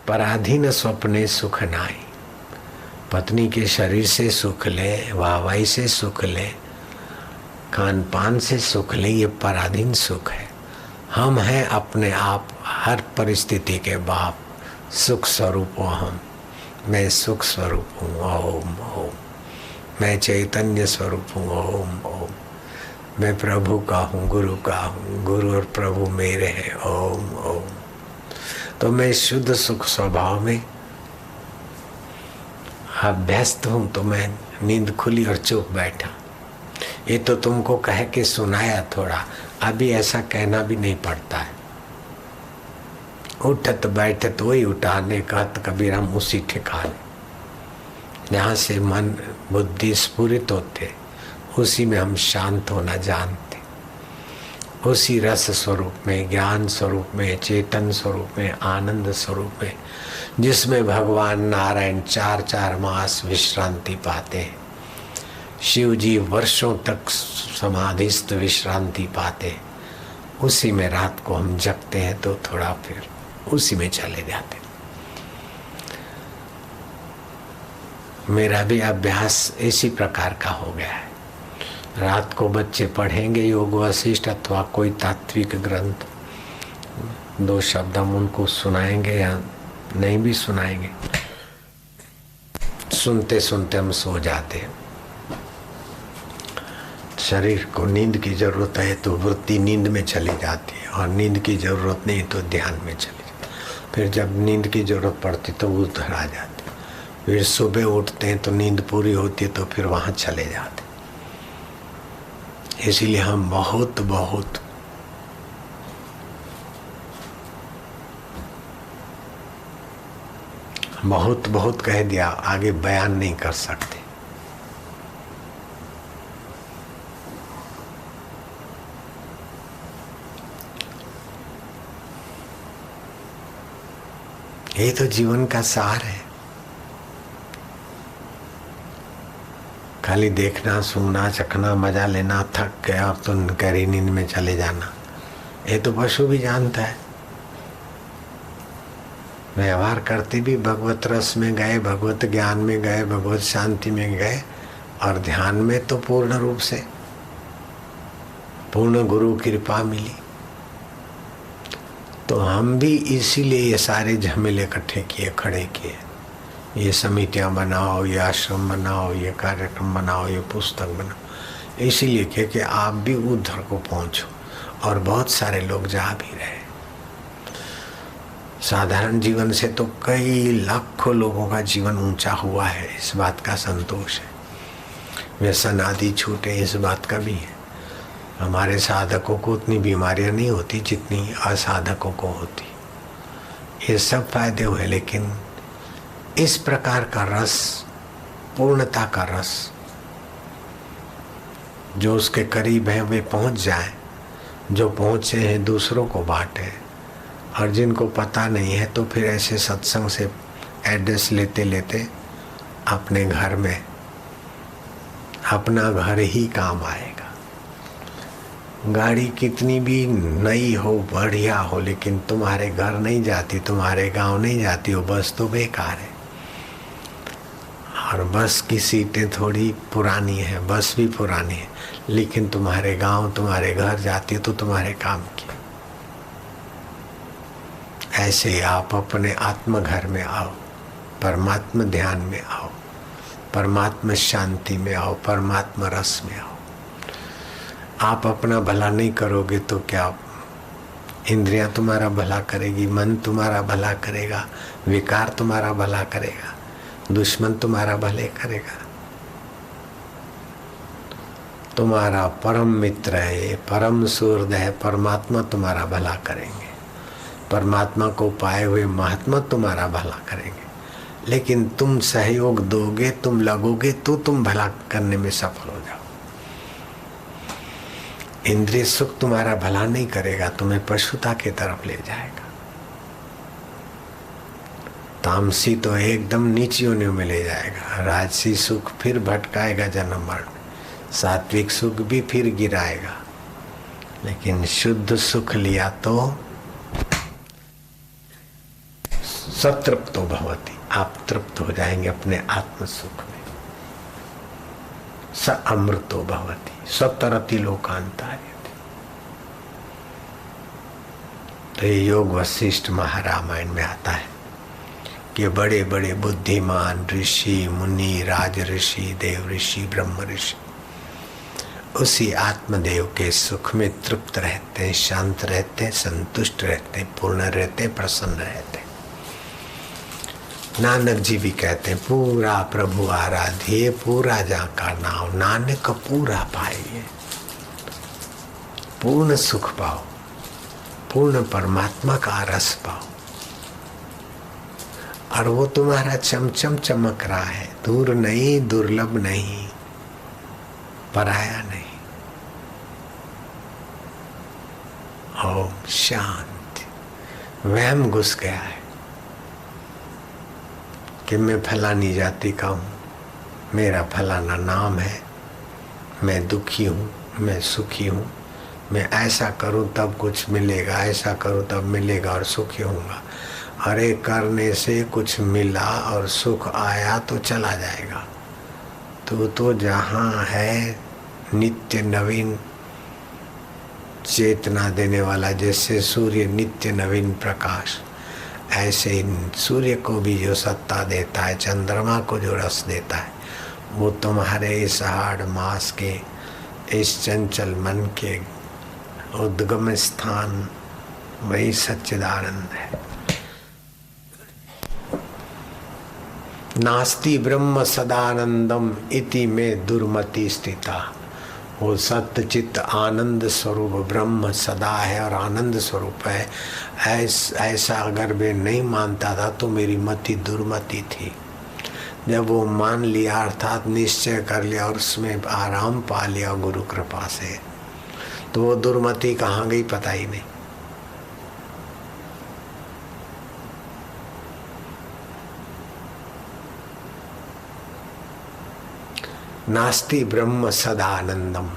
पराधीन स्वप्ने सुख नाई। पत्नी के शरीर से सुख ले, वाहवाही से सुख ले, खान पान से सुख ले, ये पराधीन सुख है। हम हैं अपने आप हर परिस्थिति के बाप, सुख स्वरूप हो हम। मैं सुख स्वरूप हूँ, ओम ओम। मैं चैतन्य स्वरूप हूँ, ओम ओम। मैं प्रभु का हूँ, गुरु का हूँ, गुरु और प्रभु मेरे हैं, ओम ओम। तो मैं शुद्ध सुख स्वभाव में अभ्यस्त हूँ। तो मैं नींद खुली और चुप बैठा। ये तो तुमको कह के सुनाया थोड़ा, अभी ऐसा कहना भी नहीं पड़ता है। उठत बैठत वही उठाने का कबीर, हम उसी ठिकाने जहाँ से मन बुद्धि स्फुरित होते, उसी में हम शांत होना जानते। उसी रस स्वरूप में, ज्ञान स्वरूप में, चेतन स्वरूप में, आनंद स्वरूप में, जिसमें भगवान नारायण 4-4 मास विश्रांति पाते हैं, शिव जी वर्षों तक समाधिस्थ विश्रांति पाते हैं, उसी में रात को हम जगते हैं। तो थोड़ा फिर उसी में चले जाते। मेरा भी अभ्यास इसी प्रकार का हो गया है। रात को बच्चे पढ़ेंगे योग वशिष्ठ अथवा कोई तात्विक ग्रंथ, 2 शब्द हम उनको सुनाएंगे या नहीं भी सुनाएंगे, सुनते सुनते हम सो जाते हैं। शरीर को नींद की जरूरत है तो वृत्ति नींद में चली जाती है, और नींद की जरूरत नहीं तो ध्यान में चली जाती। फिर जब नींद की जरूरत पड़ती तो उधर आ जाती। फिर सुबह उठते हैं तो नींद पूरी होती है तो फिर वहां चले जाते। इसीलिए हम बहुत बहुत बहुत बहुत कह दिया, आगे बयान नहीं कर सकते। ये तो जीवन का सार है। खाली देखना, सुनना, चखना, मजा लेना, थक गया और तो गहरी नींद में चले जाना, ये तो पशु भी जानता है। व्यवहार करते भी भगवत रस में गए, भगवत ज्ञान में गए, भगवत शांति में गए, और ध्यान में तो पूर्ण रूप से पूर्ण गुरु कृपा मिली। तो हम भी इसीलिए ये सारे झमेले इकट्ठे किए, खड़े किए। ये समितियां बनाओ, ये आश्रम बनाओ, ये कार्यक्रम बनाओ, ये पुस्तक बनाओ, इसीलिए कि आप भी उधर को पहुंचो। और बहुत सारे लोग जा भी रहे। साधारण जीवन से तो कई लाखों लोगों का जीवन ऊंचा हुआ है, इस बात का संतोष है। व्यसन आदि छूटे, इस बात का भी है। हमारे साधकों को उतनी बीमारियां नहीं होती जितनी असाधकों को होती। ये सब फायदे हुए, लेकिन इस प्रकार का रस, पूर्णता का रस, जो उसके करीब है वे पहुंच जाए, जो पहुंचे हैं दूसरों को बांटे, और जिनको पता नहीं है तो फिर ऐसे सत्संग से एड्रेस लेते लेते अपने घर में, अपना घर ही काम आएगा। गाड़ी कितनी भी नई हो, बढ़िया हो, लेकिन तुम्हारे घर नहीं जाती, तुम्हारे गांव नहीं जाती, वो बस तो बेकार है। और बस की सीटें थोड़ी पुरानी है, बस भी पुरानी है, लेकिन तुम्हारे गांव, तुम्हारे घर जाती है तो तुम्हारे काम की। ऐसे आप अपने आत्म घर में आओ, परमात्मा ध्यान में आओ, परमात्मा शांति में आओ, परमात्मा रस में आओ। आप अपना भला नहीं करोगे तो क्या इंद्रियां तुम्हारा भला करेगी, मन तुम्हारा भला करेगा, विकार तुम्हारा भला करेगा, दुश्मन तुम्हारा भले करेगा। तुम्हारा परम मित्र है, परम सुहृद है, परमात्मा तुम्हारा भला करेंगे। परमात्मा को पाए हुए महात्मा तुम्हारा भला करेंगे। लेकिन तुम सहयोग दोगे, तुम लगोगे तो तुम भला करने में सफल हो जाओ। इंद्रिय सुख तुम्हारा भला नहीं करेगा, तुम्हें पशुता की तरफ ले जाएगा। तामसी तो एकदम नीची योनियों में ले जाएगा, राजसी सुख फिर भटकाएगा जन्म मरण, सात्विक सुख भी फिर गिराएगा। लेकिन शुद्ध सुख लिया तो सतृप्तो भवति, आप तृप्त हो जाएंगे अपने आत्म सुख में। स अमृतो भवति सतरति लोकांतार्यति। तो ये योग वशिष्ठ महारामायण में आता है कि बड़े बड़े बुद्धिमान ऋषि मुनि राज ऋषि देव ऋषि ब्रह्म ऋषि उसी आत्मदेव के सुख में तृप्त रहते हैं, शांत रहते हैं, संतुष्ट रहते हैं, पूर्ण रहते हैं, प्रसन्न रहते हैं। नानक जी भी कहते हैं पूरा प्रभु आराधिए, पूरा जाका नाम नानक पूरा पाइए। पूर्ण सुख पाओ, पूर्ण परमात्मा का रस पाओ, और वो तुम्हारा चमचम चमक रहा है, दूर नहीं, दुर्लभ नहीं, पराया नहीं। ओम शांति। वहम घुस गया है कि मैं फलानी जाति का हूँ, मेरा फलाना नाम है, मैं दुखी हूँ, मैं सुखी हूँ, मैं ऐसा करूँ तब कुछ मिलेगा, ऐसा करूँ तब मिलेगा और सुखी होऊंगा। अरे करने से कुछ मिला और सुख आया तो चला जाएगा। तो जहाँ है नित्य नवीन चेतना देने वाला, जैसे सूर्य नित्य नवीन प्रकाश, ऐसे ही सूर्य को भी जो सत्ता देता है, चंद्रमा को जो रस देता है, वो तुम्हारे इस हाड़ मास के, इस चंचल मन के उद्गम स्थान वही सच्चिदानंद है। नास्ति ब्रह्म सदानंदम इति में दुर्मति स्थिता। वो सत्य चित्त आनंद स्वरूप ब्रह्म सदा है और आनंद स्वरूप है, ऐसा अगर मैं नहीं मानता था तो मेरी मति दुर्मति थी। जब वो मान लिया अर्थात निश्चय कर लिया और उसमें आराम पा लिया गुरु कृपा से, तो वो दुर्मति कहाँ गई पता ही नहीं। नास्ति ब्रह्म सदा आनंदम,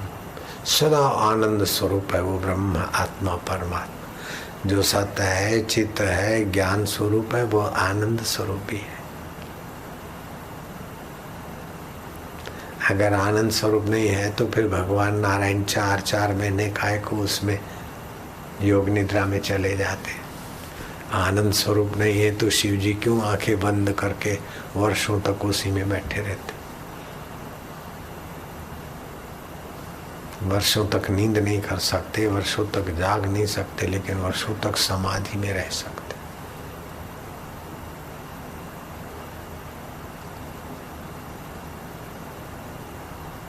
सदा आनंद स्वरूप है वो ब्रह्म आत्मा परमात्मा। जो सत्य है, चित्त है, ज्ञान स्वरूप है, वो आनंद स्वरूप ही है। अगर आनंद स्वरूप नहीं है तो फिर भगवान नारायण 4-4 महीने काय को उसमें योग निद्रा में चले जाते। आनंद स्वरूप नहीं है तो शिव जी क्यों आंखें बंद करके वर्षों तक उसी में बैठे रहते। वर्षों तक नींद नहीं कर सकते, वर्षों तक जाग नहीं सकते, लेकिन वर्षों तक समाधि में रह सकते।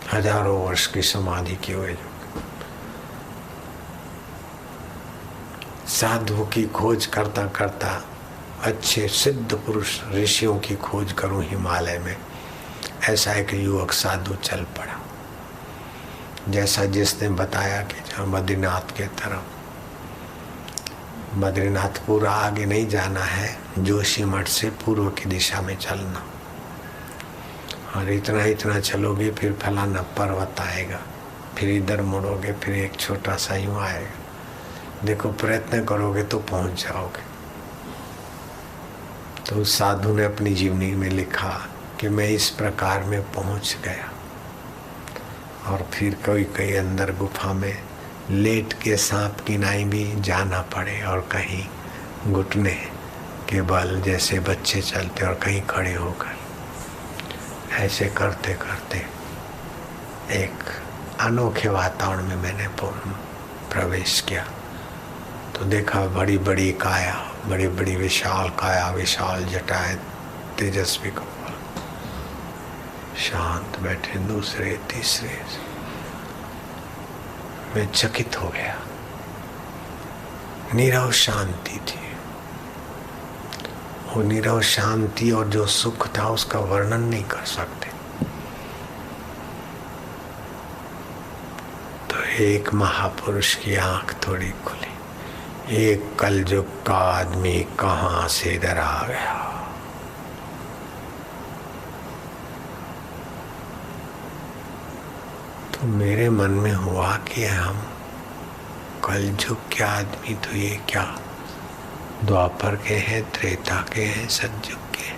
हजारों वर्ष की समाधि की हुए जो साधुओं की खोज करता करता अच्छे सिद्ध पुरुष ऋषियों की खोज करूं हिमालय में, ऐसा एक युवक साधु चल पड़ा। जैसा जिसने बताया कि जहाँ बद्रीनाथ के तरफ, बद्रीनाथ पूरा आगे नहीं जाना है, जोशीमठ से पूर्व की दिशा में चलना, और इतना इतना चलोगे फिर फलाना पर्वत आएगा, फिर इधर मुड़ोगे फिर एक छोटा सा यूं आएगा, देखो प्रयत्न करोगे तो पहुंच जाओगे। तो उस साधु ने अपनी जीवनी में लिखा कि मैं इस प्रकार में पहुंच गया, और फिर कोई कहीं अंदर गुफा में लेट के सांप की नाई भी जाना पड़े, और कहीं घुटने के बल जैसे बच्चे चलते, और कहीं खड़े होकर ऐसे करते करते एक अनोखे वातावरण में मैंने प्रवेश किया। तो देखा बड़ी बड़ी काया, बड़ी बड़ी विशाल काया, विशाल जटाएं, तेजस्वी कपाल, शांत बैठे दूसरे तीसरे। मैं चकित हो गया, नीरव शांति थी। वो नीरव शांति और जो सुख था उसका वर्णन नहीं कर सकते। तो एक महापुरुष की आंख थोड़ी खुली, एक कलयुग का आदमी कहां से इधर आ गया। तो मेरे मन में हुआ कि हम कलयुग के आदमी, तो ये क्या द्वापर के हैं, त्रेता के हैं, सतयुग के हैं।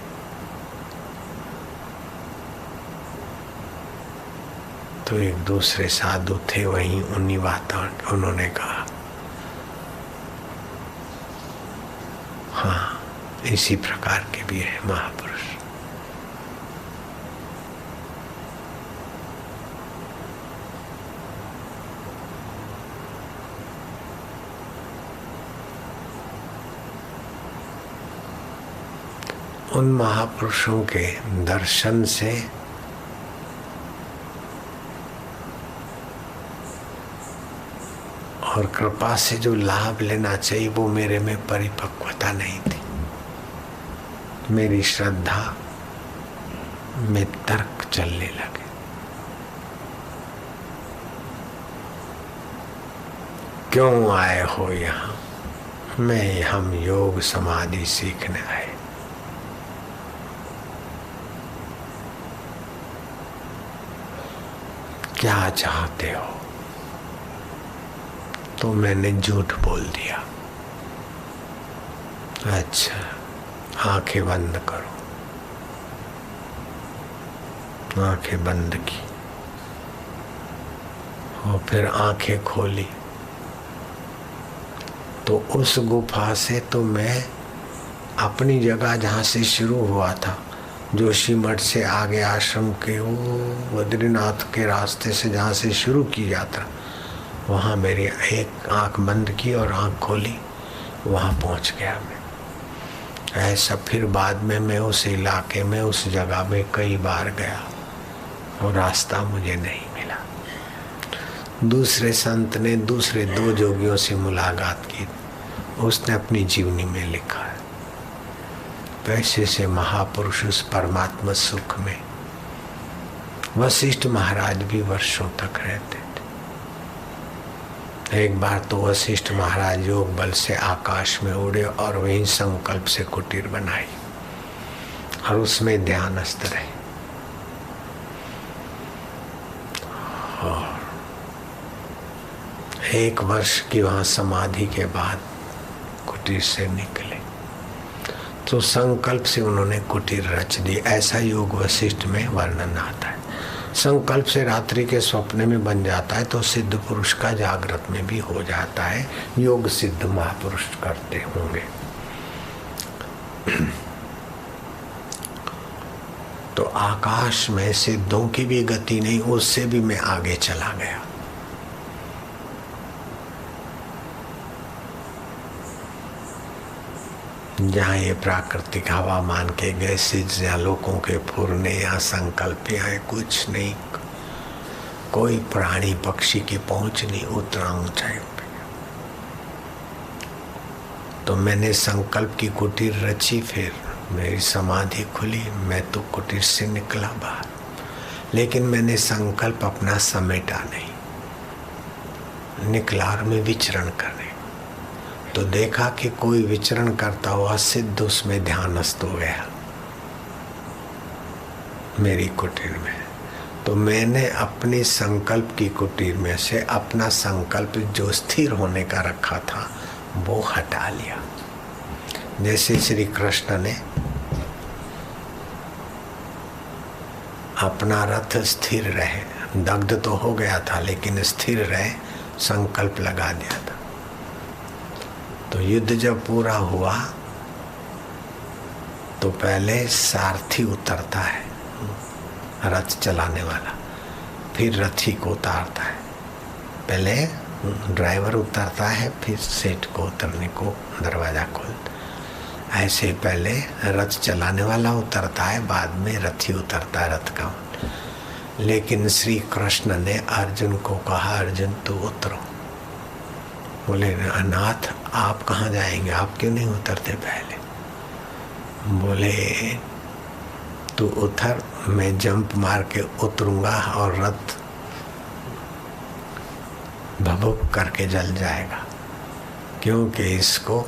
तो एक दूसरे साधु थे वहीं उन्हीं वातावरण, उन्होंने कहा हाँ इसी प्रकार के भी है महापुरुष। उन महापुरुषों के दर्शन से और कृपा से जो लाभ लेना चाहिए वो मेरे में परिपक्वता नहीं थी। मेरी श्रद्धा में तर्क चलने लगे। क्यों आए हो यहाँ? हम योग समाधि सीखने आए। क्या चाहते हो? तो मैंने झूठ बोल दिया। अच्छा, आंखें बंद करो। आंखें बंद की और फिर आंखें खोली तो उस गुफा से तो मैं अपनी जगह जहाँ से शुरू हुआ था, जोशी मठ से आगे आश्रम के वो बद्रीनाथ के रास्ते से जहाँ से शुरू की यात्रा, वहाँ मेरी एक आंख बंद की और आंख खोली, वहाँ पहुँच गया मैं। ऐसा फिर बाद में मैं उस इलाके में उस जगह में कई बार गया और रास्ता मुझे नहीं मिला। दूसरे संत ने दूसरे दो जोगियों से मुलाकात की, उसने अपनी जीवनी में लिखा है। पैसे से महापुरुष उस परमात्मा सुख में। वशिष्ठ महाराज भी वर्षों तक रहते थे। एक बार तो वशिष्ठ महाराज योग बल से आकाश में उड़े और वहीं संकल्प से कुटीर बनाई और उसमें ध्यानस्थ रहे। और 1 वर्ष की वहां समाधि के बाद कुटीर से निकले तो संकल्प से उन्होंने कुटीर रच दी। ऐसा योग वशिष्ठ में वर्णन आता है। संकल्प से रात्रि के स्वप्न में बन जाता है तो सिद्ध पुरुष का जागृत में भी हो जाता है। योग सिद्ध महापुरुष करते होंगे। तो आकाश में सिद्धों की भी गति नहीं, उससे भी मैं आगे चला गया। जहाँ ये प्राकृतिक हवामान के गैसेज या लोगों के फुरने या संकल्प या कुछ नहीं, कोई प्राणी पक्षी की पहुंच नहीं, उतना ऊंचाई पे। तो मैंने संकल्प की कुटीर रची, फिर मेरी समाधि खुली, मैं तो कुटीर से निकला बाहर। लेकिन मैंने संकल्प अपना समेटा नहीं, निकला और मैं विचरण करने। तो देखा कि कोई विचरण करता हुआ सिद्ध उसमें ध्यानस्थ हो गया मेरी कुटीर में। तो मैंने अपनी संकल्प की कुटीर में से अपना संकल्प जो स्थिर होने का रखा था वो हटा लिया। जैसे श्री कृष्ण ने अपना रथ स्थिर रहे, दग्ध तो हो गया था लेकिन स्थिर रहे, संकल्प लगा दिया था। तो युद्ध जब पूरा हुआ तो पहले सारथी उतरता है, रथ चलाने वाला, फिर रथी को उतारता है। पहले ड्राइवर उतरता है, फिर सेठ को उतरने को दरवाजा खोलता। ऐसे पहले रथ चलाने वाला उतरता है, बाद में रथी उतरता है रथ का। लेकिन श्री कृष्ण ने अर्जुन को कहा, अर्जुन तू उतरो। बोले अनाथ आप कहाँ जाएंगे, आप क्यों नहीं उतरते पहले? बोले तू उतर, मैं जंप मार के उतरूंगा और रथ भभुक करके जल जाएगा, क्योंकि इसको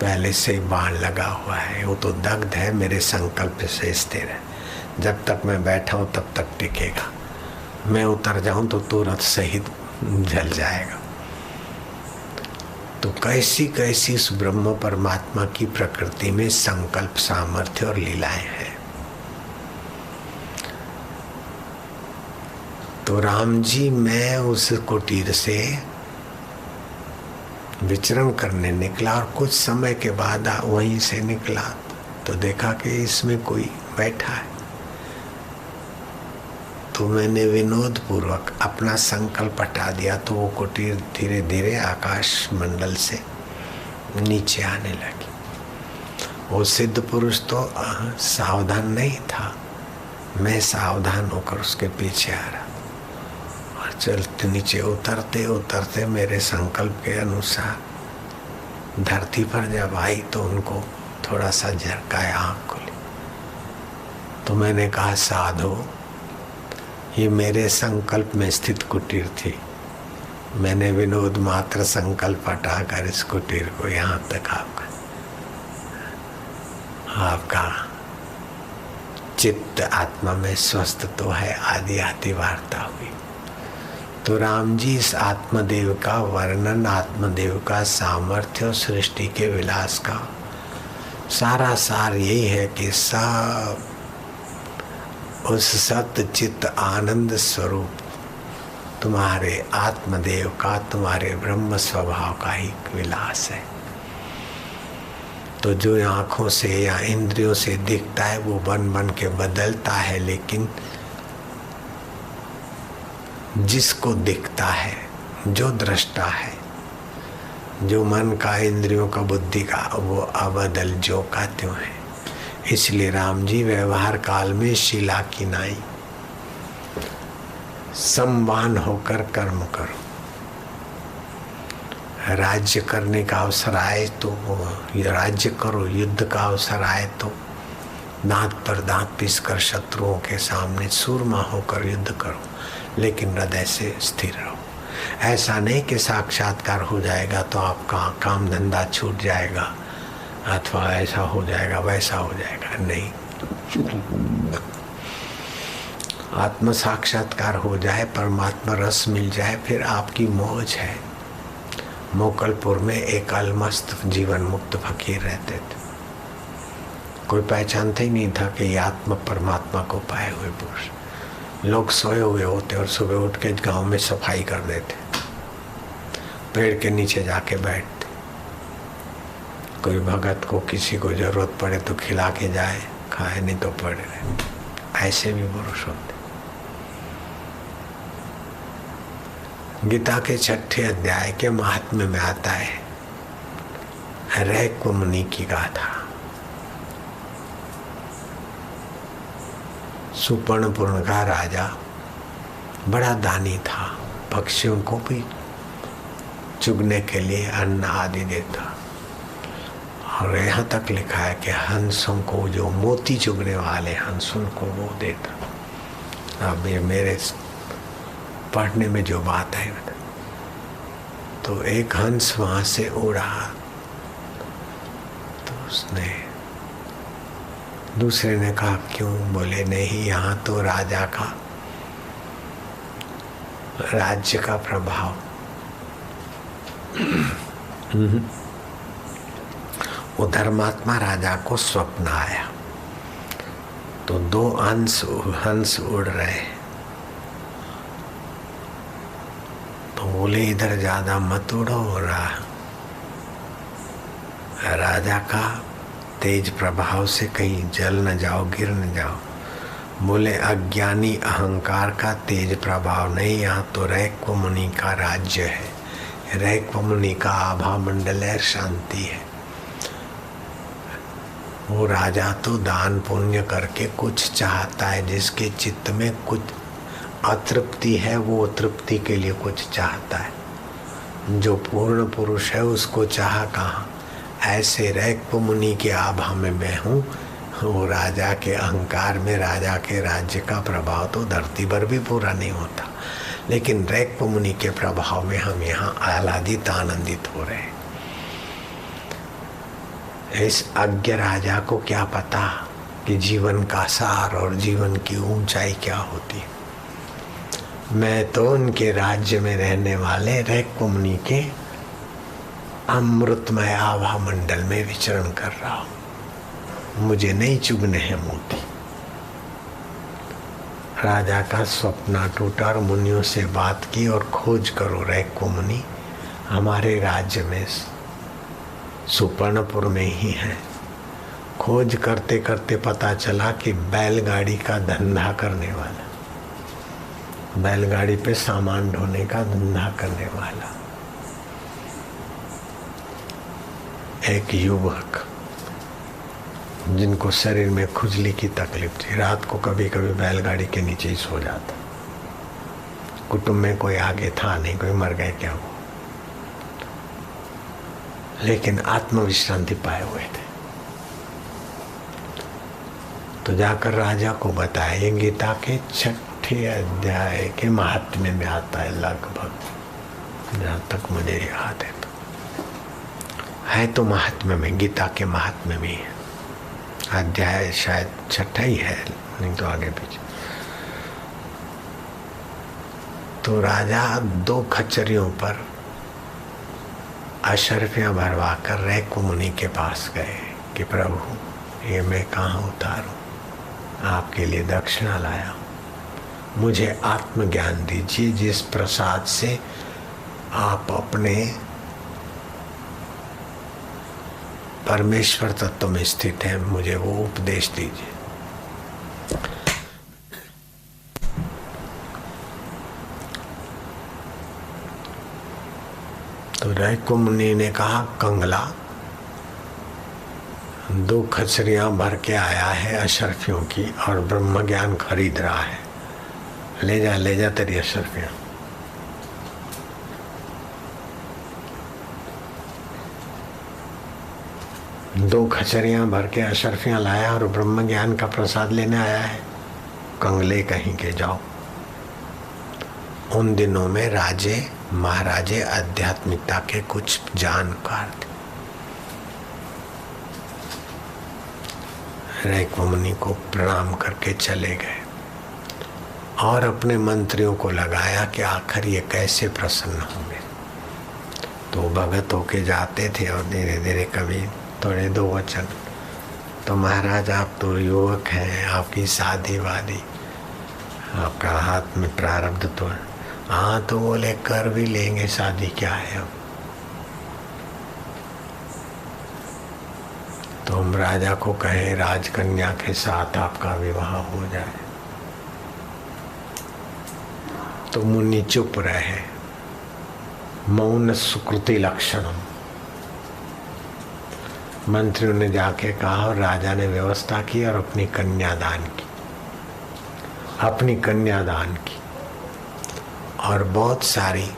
पहले से बाण लगा हुआ है, वो तो दग्ध है, मेरे संकल्प से स्थिर है। जब तक मैं बैठा हूँ तब तक टिकेगा, मैं उतर जाऊं तो तू रथ सहित जल जाएगा। तो कैसी कैसी उस ब्रह्म परमात्मा की प्रकृति में संकल्प, सामर्थ्य और लीलाएं हैं। तो राम जी, मैं उस कुटीर से विचरण करने निकला और कुछ समय के बाद वहीं से निकला तो देखा कि इसमें कोई बैठा है। तो मैंने विनोद पूर्वक अपना संकल्प हटा दिया, तो वो कुटीर धीरे धीरे आकाश मंडल से नीचे आने लगी। वो सिद्ध पुरुष तो सावधान नहीं था, मैं सावधान होकर उसके पीछे आ रहा और चलते नीचे उतरते उतरते मेरे संकल्प के अनुसार धरती पर जब आई तो उनको थोड़ा सा झरकाया, आँख खुली। तो मैंने कहा, साधु, ये मेरे संकल्प में स्थित कुटीर थी। मैंने विनोद मात्र संकल्प हटाकर इस कुटीर को यहाँ तक आपका चित्त आत्मा में स्वस्थ तो है आदि आदि वार्ता हुई। तो राम जी इस आत्मदेव का वर्णन, आत्मदेव का सामर्थ्य और सृष्टि के विलास का सारा सार यही है कि सब उस सत्य चित्त आनंद स्वरूप तुम्हारे आत्मदेव का, तुम्हारे ब्रह्म स्वभाव का ही विलास है। तो जो आँखों से या इंद्रियों से दिखता है वो बन बन के बदलता है, लेकिन जिसको दिखता है, जो दृष्टा है, जो मन का, इंद्रियों का, बुद्धि का, वो अबदल जो का त्यों है। इसलिए राम जी व्यवहार काल में शिला की नाई सम्मान होकर कर्म करो। राज्य करने का अवसर आए तो राज्य करो, युद्ध का अवसर आए तो दांत पर दांत पीसकर शत्रुओं के सामने सूरमा होकर युद्ध करो, लेकिन हृदय से स्थिर रहो। ऐसा नहीं कि साक्षात्कार हो जाएगा तो आपका काम धंधा छूट जाएगा अथवा ऐसा हो जाएगा वैसा हो जाएगा, नहीं। आत्म साक्षात्कार हो जाए, परमात्मा रस मिल जाए, फिर आपकी मौज है। मोकलपुर में एक अलमस्त जीवन मुक्त फकीर रहते थे। कोई पहचानता ही नहीं था कि ये आत्मा परमात्मा को पाए हुए पुरुष। लोग सोए हुए होते और सुबह उठ के गांव में सफाई कर देते, पेड़ के नीचे जाके बैठते। कोई भगत को किसी को जरूरत पड़े तो खिला के जाए, खाए नहीं तो पड़े रहे। ऐसे भी पुरुष होते। गीता के 6ठे अध्याय के महात्म्य में आता है रैक मुनि की गाथा। सुपर्णपुर का राजा बड़ा दानी था, पक्षियों को भी चुगने के लिए अन्न आदि देता। और यहाँ तक लिखा है कि हंसों को, जो मोती चुगने वाले हंसों को वो देता। अब ये मेरे पढ़ने में जो बात है, तो एक हंस वहां से उड़ा तो उसने, दूसरे ने कहा क्यों? बोले नहीं, यहाँ तो राजा का, राज्य का प्रभाव। वो धर्मात्मा राजा को स्वप्न आया तो 2 हंस उड़ रहे। तो बोले इधर ज्यादा मत उड़ो, राजा का तेज प्रभाव से कहीं जल न जाओ, गिर न जाओ। बोले अज्ञानी अहंकार का तेज प्रभाव नहीं, यहाँ तो रैक मुनि का राज्य है। रैक मुनि का आभा मंडल है, शांति है। वो राजा तो दान पुण्य करके कुछ चाहता है, जिसके चित्त में कुछ अतृप्ति है वो तृप्ति के लिए कुछ चाहता है। जो पूर्ण पुरुष है उसको चाह कहाँ? ऐसे रैक मुनि के आभा में मैं हूँ। वो राजा के अहंकार में, राजा के राज्य का प्रभाव तो धरती पर भी पूरा नहीं होता, लेकिन रैक मुनि के प्रभाव में हम यहाँ आह्लादित आनंदित हो रहे हैं। इस अज्ञ राजा को क्या पता कि जीवन का सार और जीवन की ऊंचाई क्या होती है। मैं तो उनके राज्य में रहने वाले रैक मुनि के अमृतमय आभा मंडल में विचरण कर रहा हूं, मुझे नहीं चुगने हैं मोती। राजा का सपना टूटा और मुनियों से बात की और खोज करो रैको मुनि, हमारे राज्य में सुपर्णपुर में ही है। खोज करते करते पता चला कि बैलगाड़ी का धंधा करने वाला, बैलगाड़ी पे सामान ढोने का धंधा करने वाला एक युवक, जिनको शरीर में खुजली की तकलीफ थी, रात को कभी कभी बैलगाड़ी के नीचे ही सो जाता। कुटुंब में कोई आगे था नहीं, कोई मर गए क्या वो, लेकिन आत्मविश्रांति पाए हुए थे। तो जाकर राजा को बताया, ये गीता के 6ठे अध्याय के महात्म्य में आता है लगभग, जहाँ तक मुझे याद है तो महात्म्य में, गीता के महात्म्य में है। अध्याय शायद 6ठा ही है, नहीं तो आगे पीछे। तो राजा 2 खच्चरियों पर अशर्फियां भरवा कर रैको मुनि के पास गए कि प्रभु ये मैं कहाँ उतारूं, आपके लिए दक्षिणा लाया, मुझे आत्मज्ञान दीजिए, जिस प्रसाद से आप अपने परमेश्वर तत्व में स्थित है, मुझे वो उपदेश दीजिए। तो रैको मुनि ने कहा, कंगला 2 खचरियां भर के आया है अशर्फियों की और ब्रह्म ज्ञान खरीद रहा है, ले जा तेरी अशर्फियां। दो खचरियां भर के अशर्फियां लाया और ब्रह्म ज्ञान का प्रसाद लेने आया है, कंगले कहीं के जाओ। उन दिनों में राजे महाराजे आध्यात्मिकता के कुछ जानकार थे। रैको मुनि को प्रणाम करके चले गए और अपने मंत्रियों को लगाया कि आखिर ये कैसे प्रसन्न होंगे। तो भगत होके जाते थे और धीरे धीरे कभी थोड़े 2 वचन, तो महाराज आप तो युवक हैं, आपकी शादी वादी, आपका हाथ में प्रारब्ध तो है। हाँ, तो बोले कर भी लेंगे, शादी क्या है अब। तो हम राजा को कहे राजकन्या के साथ आपका विवाह हो जाए। तो मुनि चुप रहे, मौन सुकृति लक्षणम। मंत्रियों ने जाके कहा और राजा ने व्यवस्था की और अपनी कन्या दान की और बहुत सारी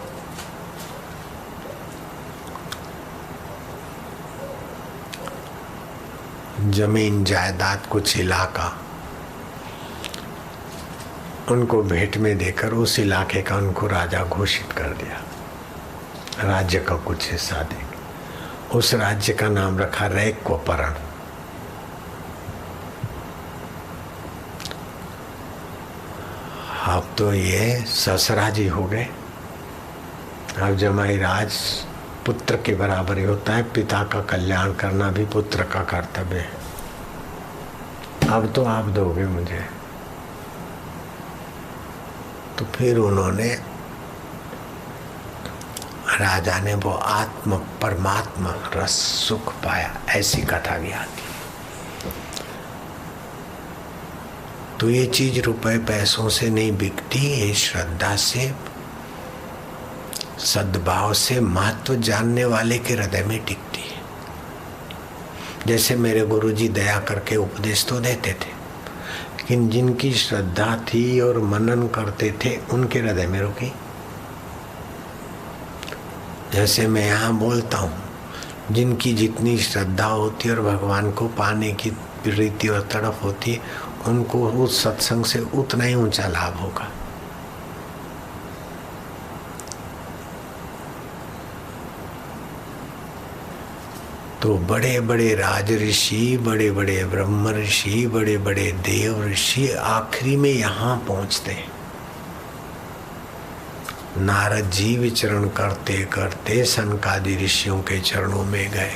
जमीन जायदाद, कुछ इलाका उनको भेंट में देकर उस इलाके का उनको राजा घोषित कर दिया, राज्य का कुछ हिस्सा देंगे। उस राज्य का नाम रखा रैकोपरण। अब तो ये ससराजी हो गए। अब जमाई राज पुत्र के बराबर ही होता है, पिता का कल्याण करना भी पुत्र का कर्तव्य है। अब तो आप दोगे मुझे। तो फिर उन्होंने, राजा ने वो आत्म परमात्मा रस सुख पाया, ऐसी कथा भी आती। तो ये चीज रुपए पैसों से नहीं बिकती, ये श्रद्धा से, सद्भाव से, महत्व जानने वाले के हृदय में टिकती है। जैसे मेरे गुरुजी दया करके उपदेश तो देते थे, लेकिन जिनकी श्रद्धा थी और मनन करते थे उनके हृदय में रुकी। जैसे मैं यहाँ बोलता हूँ, जिनकी जितनी श्रद्धा होती है और भगवान को पाने की प्रीति और तड़प होती है, उनको उस सत्संग से उतना ही ऊंचा लाभ होगा। तो बड़े बड़े राज ऋषि, बड़े बड़े ब्रह्म ऋषि, बड़े बड़े देव ऋषि आखिरी में यहाँ पहुँचते हैं। नारद जी विचरण करते करते सनकादि ऋषियों के चरणों में गए।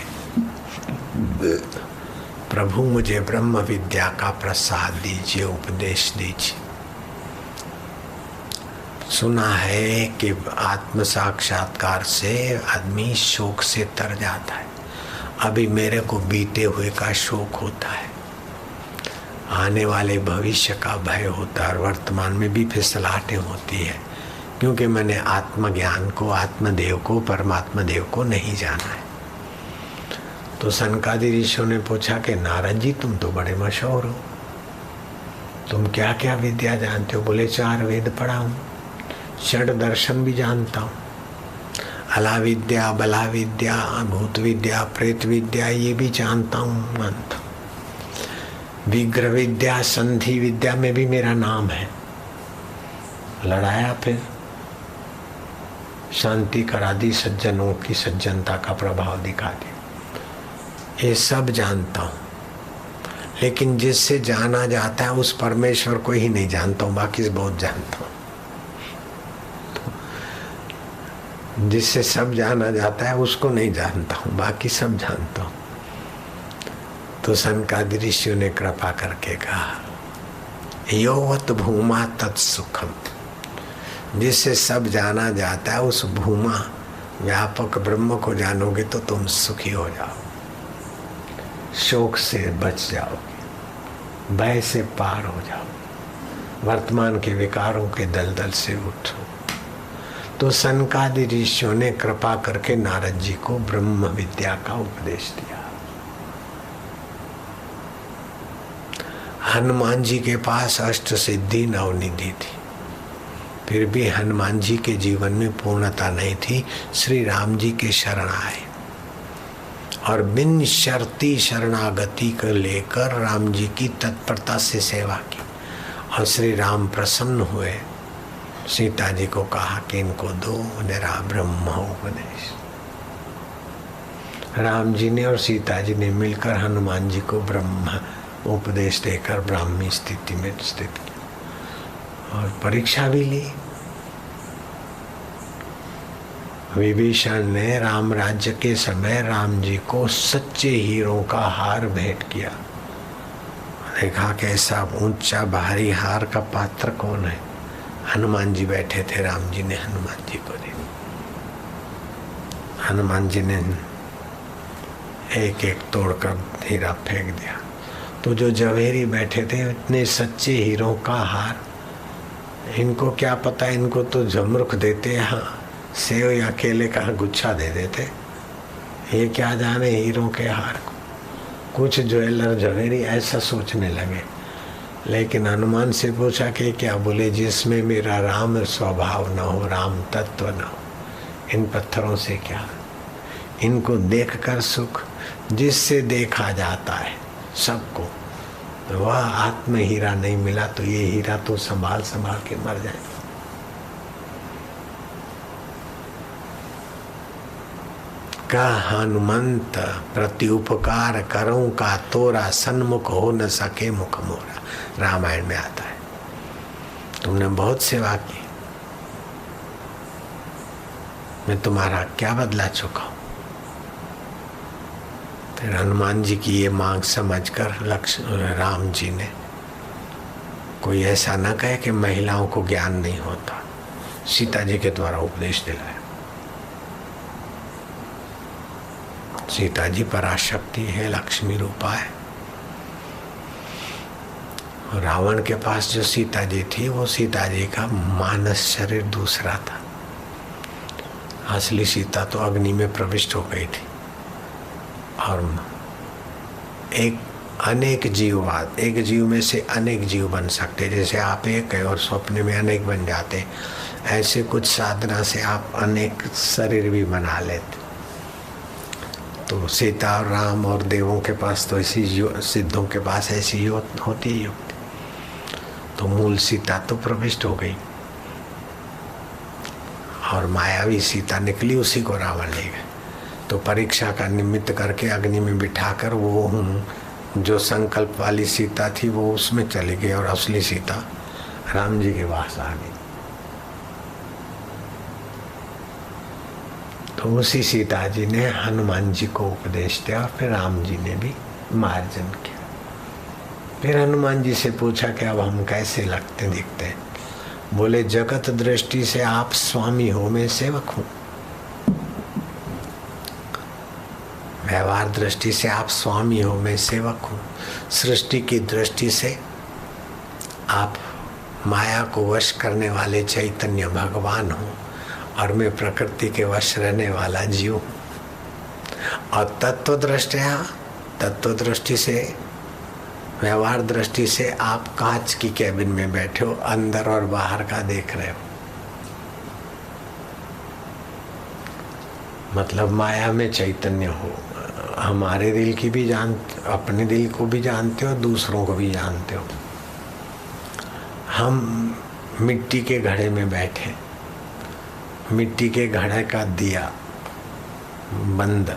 प्रभु मुझे ब्रह्म विद्या का प्रसाद दीजिए, उपदेश दीजिए। सुना है कि आत्म साक्षात्कार से आदमी शोक से तर जाता है। अभी मेरे को बीते हुए का शोक होता है, आने वाले भविष्य का भय होता है और वर्तमान में भी फिसलाहटें होती है, क्योंकि मैंने आत्मज्ञान को, आत्मदेव को, परमात्मा देव को नहीं जाना है। तो सनकादि ऋषियों ने पूछा कि नारद जी तुम तो बड़े मशहूर हो, तुम क्या क्या विद्या जानते हो? बोले 4 वेद पढ़ा हूँ, 6 दर्शन भी जानता हूँ, अला विद्या, बला विद्या, भूत विद्या, प्रेत विद्या ये भी जानता हूँ, मानता हूँ। विग्रह विद्या, संधि विद्या में भी मेरा नाम है। लड़ाया, फिर शांति करा दी, सज्जनों की सज्जनता का प्रभाव दिखा दिया। ये सब जानता हूँ, लेकिन जिससे जाना जाता है उस परमेश्वर को ही नहीं जानता हूँ, बाकी से बहुत जानता हूँ। जिससे सब जाना जाता है उसको नहीं जानता हूँ, बाकी सब जानता हूँ। तो सनकादि ऋषियों ने कृपा करके कहा, योवत भूमा तत्सुखम, जिससे सब जाना जाता है उस भूमा व्यापक ब्रह्म को जानोगे तो तुम सुखी हो जाओ, शोक से बच जाओगे, भय से पार हो जाओ, वर्तमान के विकारों के दलदल से उठो। तो सनकादि ऋषियों ने कृपा करके नारद जी को ब्रह्म विद्या का उपदेश दिया। हनुमान जी के पास अष्ट सिद्धि नवनिधि थी, फिर भी हनुमान जी के जीवन में पूर्णता नहीं थी। श्री राम जी के शरण आए और बिन शर्ती शरणागति को लेकर राम जी की तत्परता से सेवा की और श्री राम प्रसन्न हुए। सीता जी को कहा कि इनको दो मेरा ब्रह्म उपदेश। राम जी ने और सीता जी ने मिलकर हनुमान जी को ब्रह्म उपदेश देकर ब्राह्मी स्थिति में स्थित किया और परीक्षा भी ली। विभीषण ने राम राज्य के समय राम जी को सच्चे हीरों का हार भेंट किया। देखा कि ऐसा ऊंचा भारी हार का पात्र कौन है? हनुमान जी बैठे थे, राम जी ने हनुमान जी को दिया। हनुमान जी ने एक एक तोड़कर हीरा फेंक दिया। तो जो जवेरी बैठे थे, इतने सच्चे हीरों का हार, इनको क्या पता, इनको तो जमरुख देते, हाँ सेव या केले का गुच्छा दे देते, ये क्या जाने हीरों के हार को। कुछ ज्वेलर जवेरी ऐसा सोचने लगे। लेकिन हनुमान से पूछा कि क्या? बोले जिसमें मेरा राम स्वभाव न हो, राम तत्व न हो, इन पत्थरों से क्या? इनको देखकर सुख, जिससे देखा जाता है सबको, वह आत्म हीरा नहीं मिला तो ये हीरा तो संभाल संभाल के मर जाएगा। का हनुमंत प्रति उपकार करूं का तोरा, सन्मुख हो न सके मुख मोरा। रामायण में आता है। तुमने बहुत सेवा की, मैं तुम्हारा क्या बदला चुकाऊं? फिर हनुमान जी की ये मांग समझकर राम जी ने, कोई ऐसा न कहे कि महिलाओं को ज्ञान नहीं होता, सीता जी के द्वारा उपदेश दिलाया। सीता जी पराशक्ति है, लक्ष्मी रूपा है। रावण के पास जो सीता जी थी, वो सीता जी का मानस शरीर दूसरा था। असली सीता तो अग्नि में प्रविष्ट हो गई थी। और एक अनेक जीववाद, एक जीव में से अनेक जीव बन सकते, जैसे आप एक है और स्वप्न में अनेक बन जाते, ऐसे कुछ साधना से आप अनेक शरीर भी बना लेते। तो सीता और राम और देवों के पास तो ऐसी, सिद्धों के पास ऐसी होती है युक्ति। तो मूल सीता तो प्रविष्ट हो गई और मायावी सीता निकली, उसी को रावण ले गए। तो परीक्षा का निमित्त करके अग्नि में बिठाकर वो जो संकल्प वाली सीता थी वो उसमें चली गई और असली सीता राम जी के पास आ गई। तो उसी सीता जी ने हनुमान जी को उपदेश दिया और फिर राम जी ने भी मार्जन किया। फिर हनुमान जी से पूछा कि अब हम कैसे लगते दिखते हैं? बोले जगत दृष्टि से आप स्वामी हो, मैं सेवक हूं। व्यवहार दृष्टि से आप स्वामी हो, मैं सेवक हूं। सृष्टि की दृष्टि से आप माया को वश करने वाले चैतन्य भगवान हो और मैं प्रकृति के वश रहने वाला जीव हूं। और तत्व दृष्टि से, व्यवहार दृष्टि से आप कांच की कैबिन में बैठे हो, अंदर और बाहर का देख रहे हो। मतलब माया में चैतन्य हो। हमारे दिल की भी अपने दिल को भी जानते हो, दूसरों को भी जानते हो। हम मिट्टी के घड़े में बैठे, मिट्टी के घड़े का दिया बंद,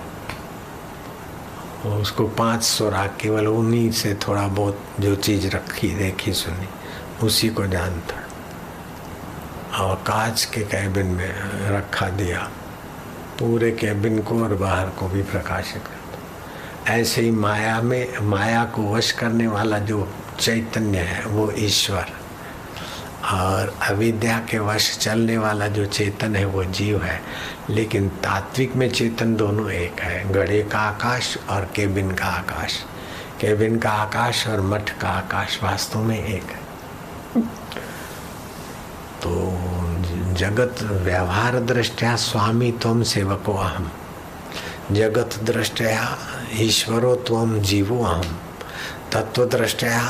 उसको 5 सुराख, केवल उन्हीं से थोड़ा बहुत जो चीज रखी देखी सुनी उसी को जानता। और कांच के कैबिन में रखा दिया पूरे कैबिन को और बाहर को भी प्रकाशित करता। ऐसे ही माया को वश करने वाला जो चैतन्य है वो ईश्वर, और अविद्या के वश चलने वाला जो चेतन है वो जीव है। लेकिन तात्विक में चेतन दोनों एक है, घड़े का आकाश और केबिन का आकाश। केबिन का आकाश और मठ का आकाश वास्तव में एक है। तो जगत व्यवहार दृष्टया स्वामी त्वम सेवको अहम, जगत दृष्टया ईश्वरो त्वम जीवो अहम, तत्व दृष्टया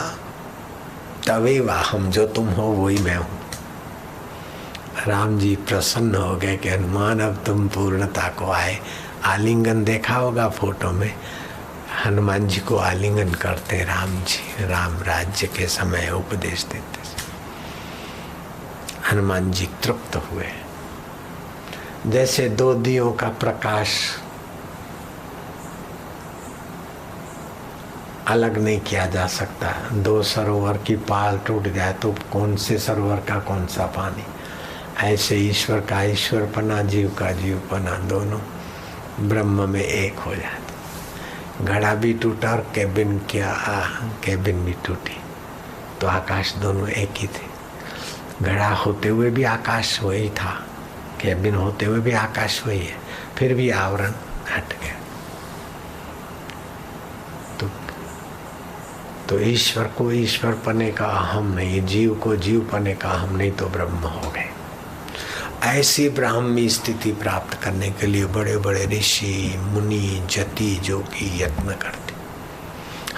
तवेव अहम, जो तुम हो वही मैं हूँ। राम जी प्रसन्न हो गए कि हनुमान अब तुम पूर्णता को आए। आलिंगन देखा होगा फोटो में, हनुमान जी को आलिंगन करते राम जी, राम राज्य के समय उपदेश देते। हनुमान जी तृप्त हुए। जैसे 2 दियों का प्रकाश अलग नहीं किया जा सकता, 2 सरोवर की पाल टूट जाए तो कौन से सरोवर का कौन सा पानी, ऐसे ईश्वर का ईश्वरपना, जीव का जीवपना दोनों ब्रह्म में एक हो जाते। घड़ा भी टूटा और केबिन भी टूटी तो आकाश दोनों एक ही थे। घड़ा होते हुए भी आकाश वही था, केबिन होते हुए भी आकाश वही है, फिर भी आवरण हट गया। तो ईश्वर को ईश्वर पने का अहम नहीं, जीव को जीव पने का अहम नहीं, तो ब्रह्म हो गए। ऐसी ब्राह्मी स्थिति प्राप्त करने के लिए बड़े बड़े ऋषि मुनि जति जोगी यत्न करते।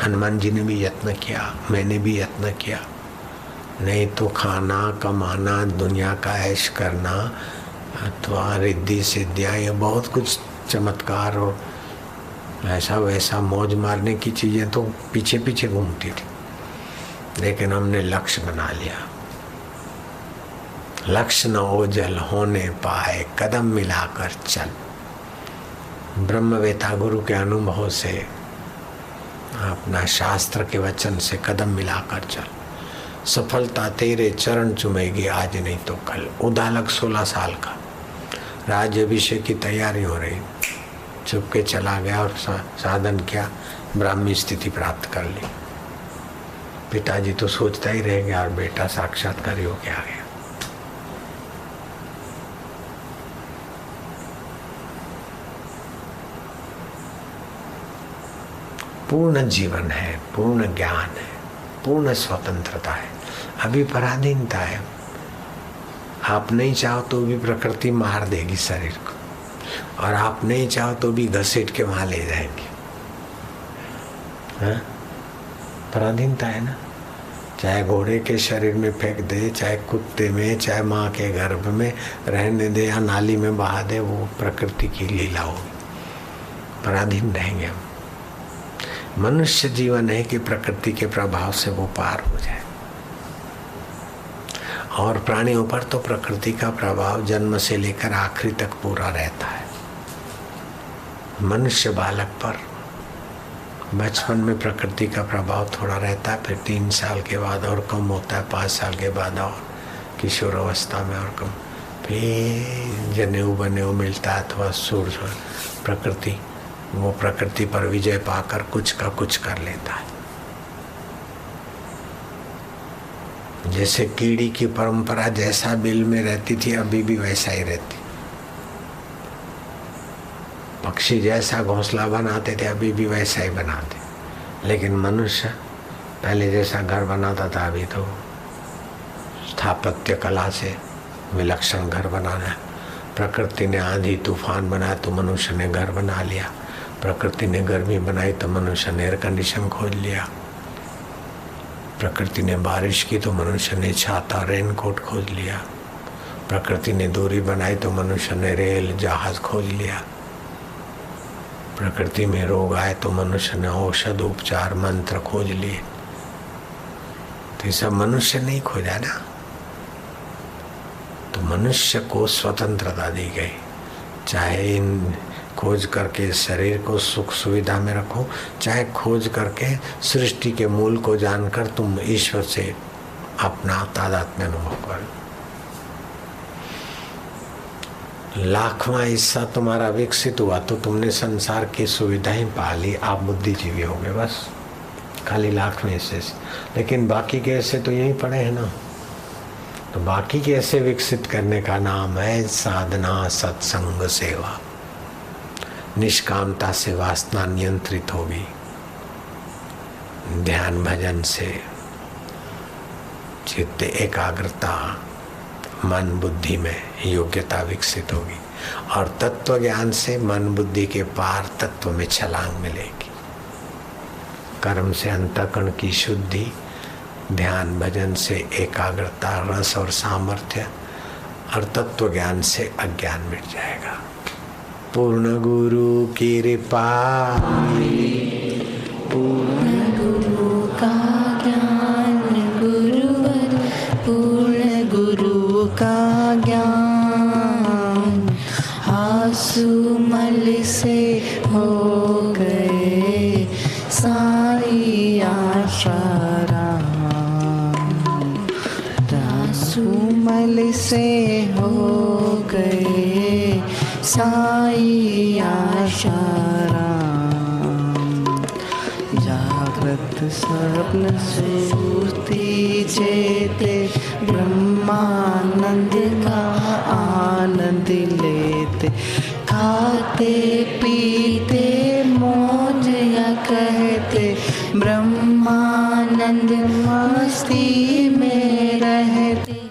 हनुमान जी ने भी यत्न किया, मैंने भी यत्न किया। नहीं तो खाना कमाना, दुनिया का ऐश करना अथवा रिद्धि सिद्धियाँ, ये बहुत कुछ चमत्कार और ऐसा वैसा मौज मारने की चीज़ें तो पीछे पीछे घूमती थी। लेकिन हमने लक्ष्य बना लिया। लक्ष्य न ओझल होने पाए, कदम मिलाकर चल। ब्रह्मवेता गुरु के अनुभव से, अपना शास्त्र के वचन से कदम मिलाकर चल। सफलता तेरे चरण चुमेगी आज नहीं तो कल। उदालक 16 साल का, राज्याभिषेक की तैयारी हो रही, चुपके चला गया और साधन किया, ब्राह्मी स्थिति प्राप्त कर ली। पिताजी तो सोचता ही रह गया और बेटा साक्षात्कारी होके आ गया। पूर्ण जीवन है, पूर्ण ज्ञान है, पूर्ण स्वतंत्रता है। अभी पराधीनता है। आप नहीं चाहो तो भी प्रकृति मार देगी शरीर को, और आप नहीं चाहो तो भी घसीट के वहां ले जाएंगे। हाँ? पराधीनता है ना। चाहे घोड़े के शरीर में फेंक दे, चाहे कुत्ते में, चाहे माँ के गर्भ में रहने दे या नाली में बहा दे, वो प्रकृति की लीला होगी। पराधीन रहेंगे हम। मनुष्य जीवन है कि प्रकृति के प्रभाव से वो पार हो जाए। और प्राणियों पर तो प्रकृति का प्रभाव जन्म से लेकर आखिरी तक पूरा रहता है। मनुष्य बालक पर बचपन में प्रकृति का प्रभाव थोड़ा रहता है, फिर 3 साल के बाद और कम होता है, 5 साल के बाद और किशोर अवस्था में और कम, फिर जनेऊ बनेऊ मिलता अथवा सुर प्रकृति, वो प्रकृति पर विजय पाकर कुछ का कुछ कर लेता है। जैसे कीड़ी की परंपरा जैसा बिल में रहती थी अभी भी वैसा ही रहती। पक्षी जैसा घोंसला बनाते थे अभी भी वैसा ही बनाते। लेकिन मनुष्य पहले जैसा घर बनाता था, अभी तो स्थापत्य कला से विलक्षण घर बनाना है। प्रकृति ने आंधी तूफान बनाया तो मनुष्य ने घर बना लिया। प्रकृति ने गर्मी बनाई तो मनुष्य ने एयर कंडीशन खोज लिया। प्रकृति ने बारिश की तो मनुष्य ने छाता रेनकोट खोज लिया। प्रकृति ने दूरी बनाई तो मनुष्य ने रेल जहाज खोज लिया। प्रकृति में रोग आए तो मनुष्य ने औषध उपचार मंत्र खोज लिए। तो ये सब मनुष्य ने ही खोजा ना। तो मनुष्य को स्वतंत्रता दी गई, चाहे इन खोज करके शरीर को सुख सुविधा में रखो, चाहे खोज करके सृष्टि के मूल को जानकर तुम ईश्वर से अपना तादात्म्य अनुभव करो। लाखवां हिस्सा तुम्हारा विकसित हुआ तो तुमने संसार की सुविधाएं पा ली, आप बुद्धिजीवी हो गए बस, खाली लाखवें हिस्से से। लेकिन बाकी के हिस्से तो यहीं पड़े हैं ना। तो बाकी के हिस्से विकसित करने का नाम है साधना, सत्संग, सेवा। निष्कामता से वासना नियंत्रित होगी, ध्यान भजन से चित्त एकाग्रता, मन बुद्धि में योग्यता विकसित होगी, और तत्व ज्ञान से मन बुद्धि के पार तत्व में छलांग मिलेगी। कर्म से अंतःकरण की शुद्धि, ध्यान भजन से एकाग्रता, रस और सामर्थ्य, और तत्व ज्ञान से अज्ञान मिट जाएगा। पूर्ण गुरु की कृपा, पूर्ण गुरु का ज्ञान गुरुवर, पूर्ण गुरु का ज्ञान आसुमल से हो गए साई आशाराम। आसुमल से हो गए साई आशाराम। जागृत स्वप्न सुषुप्ति चेते ब्रह्मानंद का आनंद लेते, खाते पीते मौज या कहते ब्रह्मानंद मस्ती में रहते।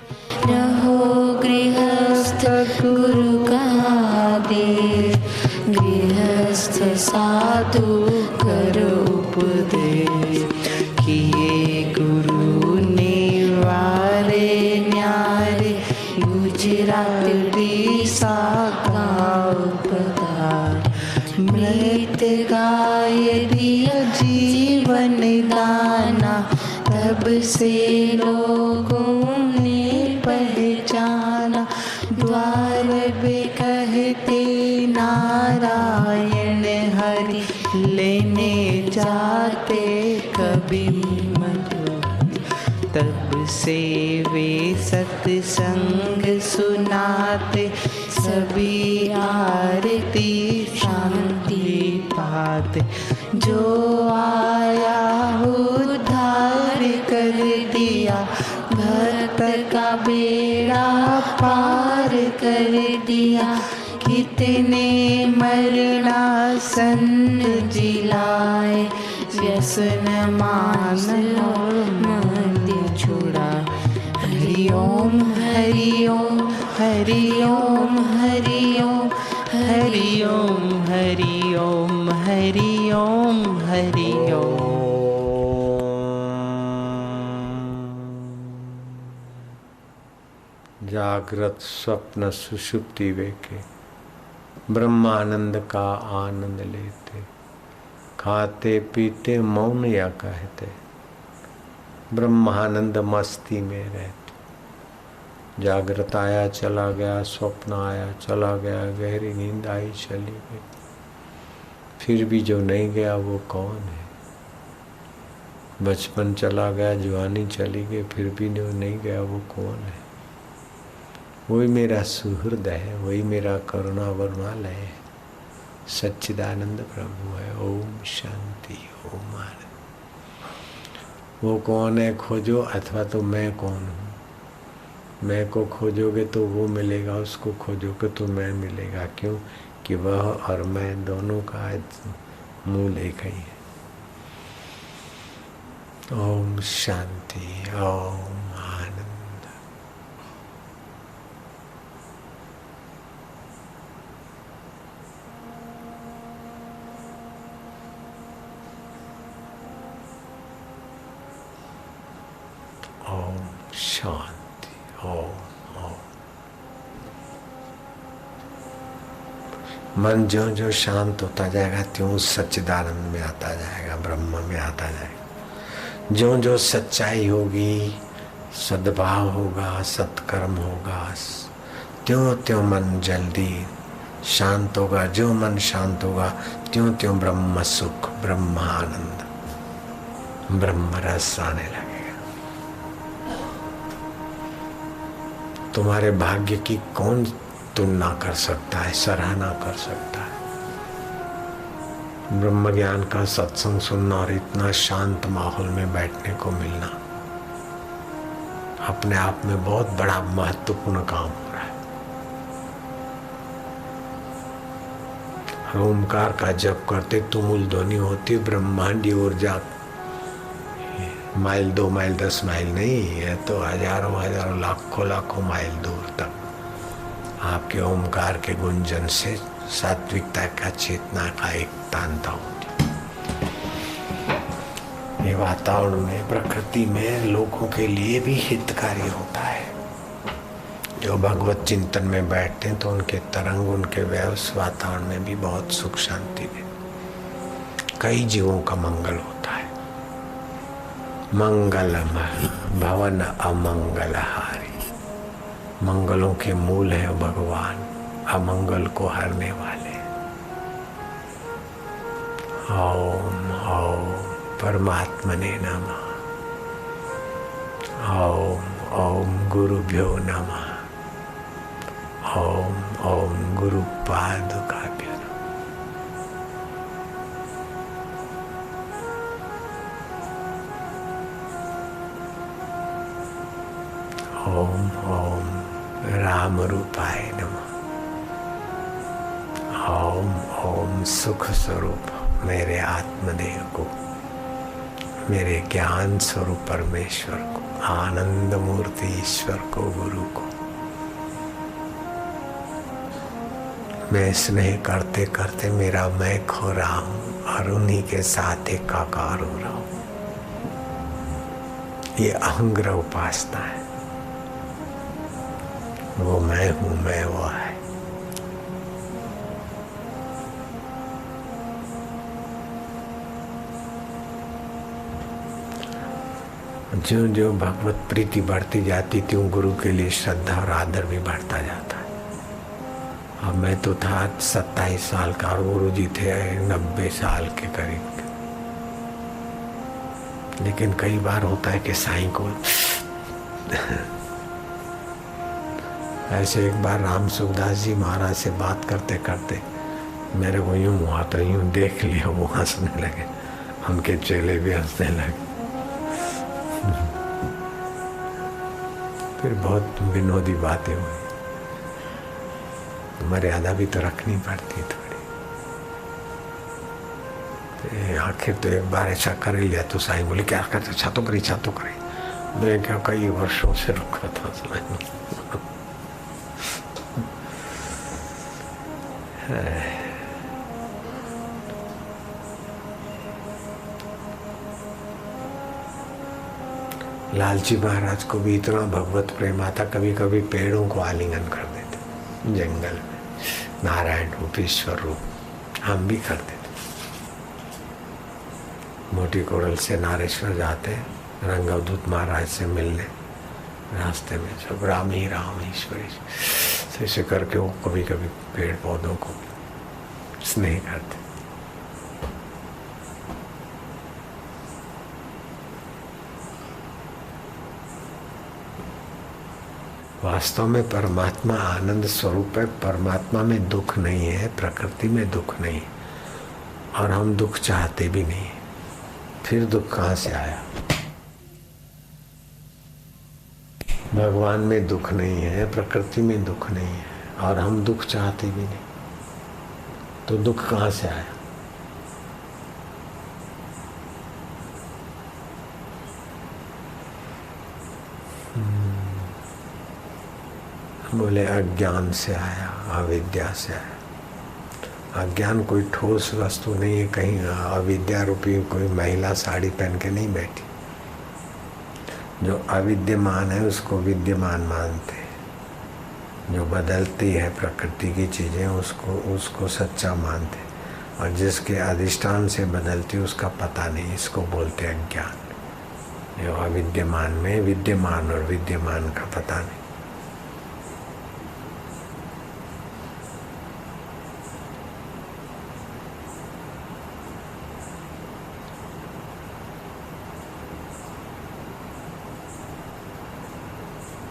रहो गृहस्थ गुरु का आदेश, गृहस्थ साधु करो उपदेश। किए गुरु ने वारे न्यारे, गुजरात उड़ीसा का उपकार। मृत गाय दिया जीवन दाना, तब से लोगों ने पहचाना। द्वार पे कहते नारायण हरि, लेने जाते कभी मधुर। तब से वे सत्संग सुनाते, सभी आरती शांति पाते। जो आया उद्धार कर दिया, भक्त का बेड़ा पार कर दिया। कितने मरणासन जिलाए, व्यसन मान और मत छुड़ा। हरि ओम हरि ओम हरि ओम हरि ओम हरि ओम हरि ओम हरि ओम हरि ओम। जागृत स्वप्न सुषुप्ति वेके ब्रह्मानंद का आनंद लेते, खाते पीते मौन या कहते ब्रह्मानंद मस्ती में रहते। जागृत आया चला गया, स्वप्न आया चला गया, गहरी नींद आई चली गई। फिर भी जो नहीं गया वो कौन है? बचपन चला गया, जवानी चली गई, फिर भी जो नहीं गया वो कौन है? वही मेरा सुहृद है, वही मेरा करुणा वरुणालय है, सच्चिदानंद प्रभु है। ओम शांति, ओम आनंद। वो कौन है खोजो, अथवा तो मैं कौन हूँ। मैं को खोजोगे तो वो मिलेगा, उसको खोजोगे तो मैं मिलेगा। क्यों कि वह और मैं दोनों का मूल एक ही है। ओम शांति, ओम आनंद। ओम शांति, ओम। मन जो जो शांत होता जाएगा त्यों सच्चिदानंद में आता जाएगा, ब्रह्म में आता जाएगा। जो जो सच्चाई होगी, सद्भाव होगा, सत्कर्म होगा, त्यों त्यों मन जल्दी शांत होगा। जो मन शांत होगा त्यों त्यों ब्रह्म सुख, ब्रह्मानंद, ब्रह्म रस आने लगेगा। तुम्हारे भाग्य की कौन तुलना कर सकता है, सराहना कर सकता है। ब्रह्म ज्ञान का सत्संग सुनना और इतना शांत माहौल में बैठने को मिलना अपने आप में बहुत बड़ा महत्वपूर्ण काम हो रहा है। ओमकार का जप करते तुमुल ध्वनि होती, ब्रह्मांडी ऊर्जा माइल 2 माइल 10 माइल नहीं है तो हजारों हजारों लाखों लाखों माइल दूर तक आपके ओमकार के गुंजन से सात्विकता का, चेतना का एक तांता होती। ये वातावरण में, प्रकृति में लोगों के लिए भी हितकारी होता है। जो भगवत चिंतन में बैठते हैं तो उनके तरंग, उनके व्यवस वातावरण में भी बहुत सुख शांति में कई जीवों का मंगल होता है। मंगलमय भवन अमंगलहारी। मंगलों के मूल है भगवान, अमंगल को हरने वाले। ओम ओम परमात्मने नमः। ओम ओम गुरुभ्यो नमः। ओम ओम गुरुपादुकाभ्यो नमः। ओम ओम राम रूपाय नमः। ओम ओम सुख स्वरूप मेरे आत्मदेव को, मेरे ज्ञान स्वरूप परमेश्वर को, आनंद मूर्ति ईश्वर को, गुरु को मैं स्नेह करते करते मेरा मैं खो रहा हूँ और उन्हीं के साथ एकाकार हो रहा हूँ। ये अहंग्र उपासना है। वो मैं हूँ, मैं वो है। जो जो भगवत प्रीति बढ़ती जाती त्यों गुरु के लिए श्रद्धा और आदर भी बढ़ता जाता है। अब मैं तो था 27 साल का और गुरु जी थे 90 साल के करीब। लेकिन कई बार होता है कि साईं को ऐसे एक बार राम सुखदास जी महाराज से बात करते करते मेरे को यूं हुआ तो यूं देख लिया, वो हंसने लगे, उनके चेले भी हंसने लगे। फिर बहुत विनोदी बातें हुई। मर्यादा भी तो रखनी पड़ती थोड़ी। आखिर तो एक बार ऐसा कर ही लिया तो साईं बोले क्या करते, अच्छा तो करी, अच्छा तो करी। मैं क्या कई वर्षों से रुका था साईं। लालजी महाराज को भी इतना भगवत प्रेम आता, कभी कभी पेड़ों को आलिंगन कर देते जंगल में, नारायण रूप ईश्वर रूप। हम भी करते थे। मोटी कोड़ल से नारेश्वर जाते, रंगवदूत महाराज से मिलने, रास्ते में सब राम ही राम ईश्वर ऐसे करके वो कभी कभी पेड़ पौधों को स्नेह करते। वास्तव में परमात्मा आनंद स्वरूप है। परमात्मा में दुख नहीं है, प्रकृति में दुख नहीं है, और हम दुख चाहते भी नहीं। फिर दुख कहाँ से आया? भगवान में दुख नहीं है, प्रकृति में दुख नहीं है, और हम दुख चाहते भी नहीं, तो दुख कहाँ से आया? बोले अज्ञान से आया, अविद्या से आया। अज्ञान कोई ठोस वस्तु नहीं है, कहीं अविद्या रूपी कोई महिला साड़ी पहन के नहीं बैठी। जो अविद्यमान है उसको विद्यमान मानते हैं, जो बदलती है प्रकृति की चीजें उसको सच्चा मानते, और जिसके अधिष्ठान से बदलती उसका पता नहीं, इसको बोलते हैं अज्ञान। जो अविद्यमान में विद्यमान और विद्यमान का पता नहीं।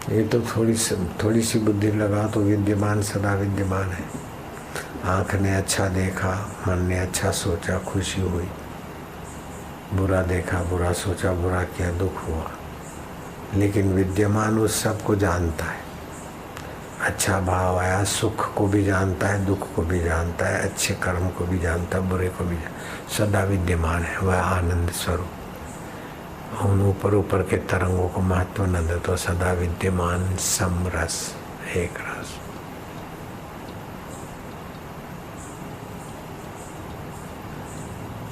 ये तो थोड़ी सी बुद्धि लगा तो विद्यमान सदा विद्यमान है। आँख ने अच्छा देखा, मन ने अच्छा सोचा, खुशी हुई। बुरा देखा, बुरा सोचा, बुरा किया, दुख हुआ। लेकिन विद्यमान उस सब को जानता है। अच्छा भाव आया, सुख को भी जानता है, दुख को भी जानता है, अच्छे कर्म को भी जानता है, बुरे को भी जानता, सदा विद्यमान है। वह आनंद स्वरूप। उन ऊपर ऊपर के तरंगों को महत्व न दे तो सदा विद्यमान समरस एक रस।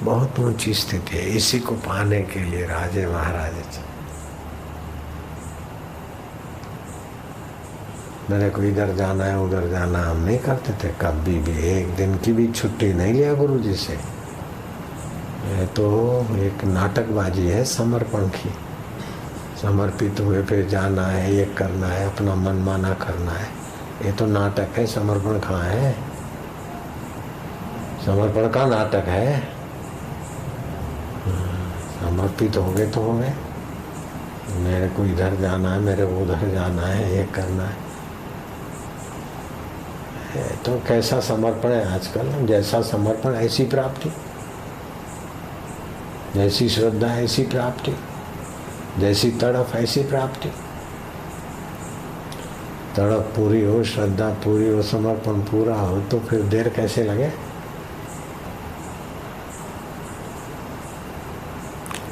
बहुत ऊंची स्थिति है। इसी को पाने के लिए राजे महाराजे मेरे को इधर जाना है उधर जाना हम नहीं करते थे कभी भी। एक दिन की भी छुट्टी नहीं लिया गुरुजी से। ये तो एक नाटकबाजी है समर्पण की। समर्पित हुए फिर जाना है, ये करना है, अपना मनमाना करना है। ये तो नाटक है। समर्पण कहाँ है? समर्पण का नाटक है। समर्पित हो गए तो हो गए। मेरे को इधर जाना है, मेरे को उधर जाना है, ये करना है। तो कैसा समर्पण है आजकल? जैसा समर्पण ऐसी प्राप्ति, जैसी श्रद्धा ऐसी प्राप्ति, जैसी तड़प ऐसी प्राप्ति। तड़प पूरी हो, श्रद्धा पूरी हो, समर्पण पूरा हो तो फिर देर कैसे लगे?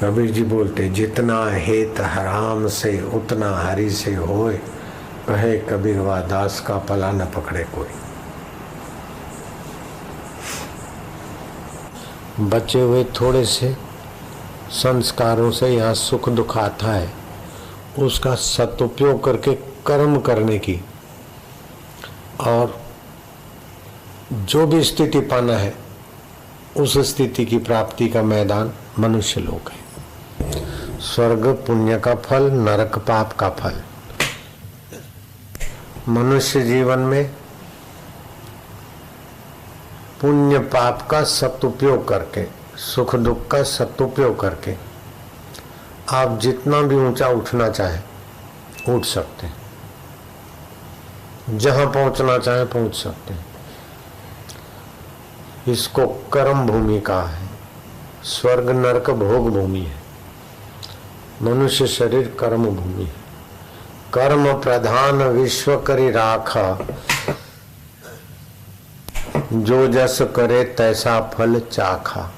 कबीर जी बोलते, जितना हेत हराम से उतना हरि से होए, कहे कबीर वा दास का पला न पकड़े कोई। बचे हुए थोड़े से संस्कारों से यहाँ सुख दुख आता है, उसका सदुपयोग करके कर्म करने की, और जो भी स्थिति पाना है उस स्थिति की प्राप्ति का मैदान मनुष्य लोक है। स्वर्ग पुण्य का फल, नरक पाप का फल। मनुष्य जीवन में पुण्य पाप का सदुपयोग करके, सुख दुख का सदुपयोग करके आप जितना भी ऊंचा उठना चाहे उठ सकते हैं, जहां पहुंचना चाहे पहुंच सकते हैं। इसको कर्म भूमि कहा है। स्वर्ग नरक भोग भूमि है, मनुष्य शरीर कर्म भूमि है। कर्म प्रधान विश्व करी राखा, जो जस करे तैसा फल चाखा।